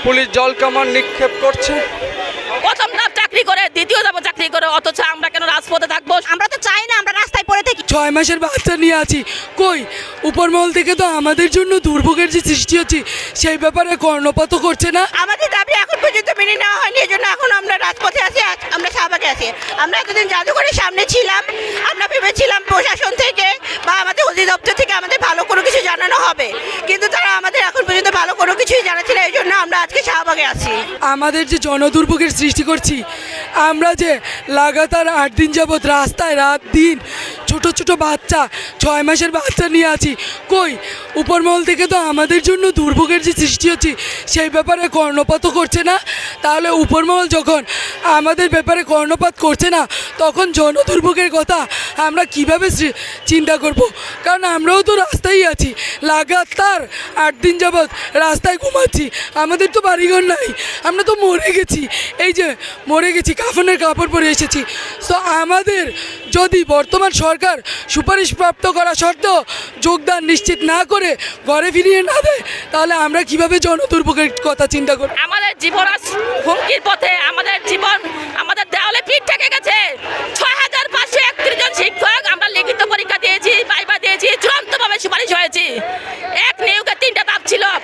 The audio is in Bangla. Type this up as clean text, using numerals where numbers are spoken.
পুলিশ জল কামান নিক্ষেপ করছে। প্রথম ধাপ চাকরি করে, দ্বিতীয় ধাপ চাকরি করে, অথচ আমরা কেন রাজপথে থাকবো? আমরা তো চাই না আমরা রাস্তায় পড়ে থাকি। 6 মাসের বাচ্চা নিয়ে আছি, কই উপরমহল থেকে তো আমাদের জন্য দুর্ভোগের যে সৃষ্টি হচ্ছে সেই ব্যাপারে কর্ণপাত করছে না। আমাদের দাবি এখন পর্যন্ত মেনে নেওয়া হয়নি, এই জন্য এখন আমরা রাজপথে আছি, আমরা শাহবাগে আছি। আমরা এতদিন জাদুঘরের সামনে ছিলাম, আমরা ভেবেছিলাম প্রশাসন থেকে বা আমাদের অধিদপ্তর থেকে আমাদের ভালো কোনো কিছু জানানো হবে, কিন্তু তারা আমাদের এখন পর্যন্ত ভালো কোনো কিছুই জানাচ্ছে না, এই জন্য আমরা আজকে শাহবাগে আছি। আমাদের যে জনদুর্ভোগের সৃষ্টি করছি, আমরা যে লাগাতার 8 দিন যাবৎ রাস্তায় রাত দিন ছোট ছোট বাচ্চা 6 মাসের বাচ্চা নিয়ে আছি, কই উপরমহল থেকে তো আমাদের জন্য দুর্ভোগের যে সৃষ্টি হচ্ছে সেই ব্যাপারে কর্ণপাত করছে না। তাহলে উপরমহল যখন আমাদের ব্যাপারে কর্ণপাত করছে না, তখন জনদুর্ভোগের কথা আমরা কিভাবে চিন্তা করব? কারণ আমরাও তো রাস্তায় আছি, লাগাতার 8 দিন যাবৎ রাস্তায় ঘুমাচ্ছি, আমাদের তো বাড়িঘর নাই, আমরা তো মরে গেছি, এই যে মরে গেছি, কাফনের কাপড় পরে এসেছি। তো আমাদের যদি বর্তমান সরকার সুপারিশপ্রাপ্ত করা সত্ত্বেও যোগদান নিশ্চিত না করে ঘরে ফিরিয়ে না দেয়, তাহলে আমরা কিভাবে জনদুর্ভোগের কথা চিন্তা করব? আমাদের জীবন আজ হুমকির পথে, আমাদের জীবন আমাদের দেওয়ালে পিঠ থেকে গেছে। 6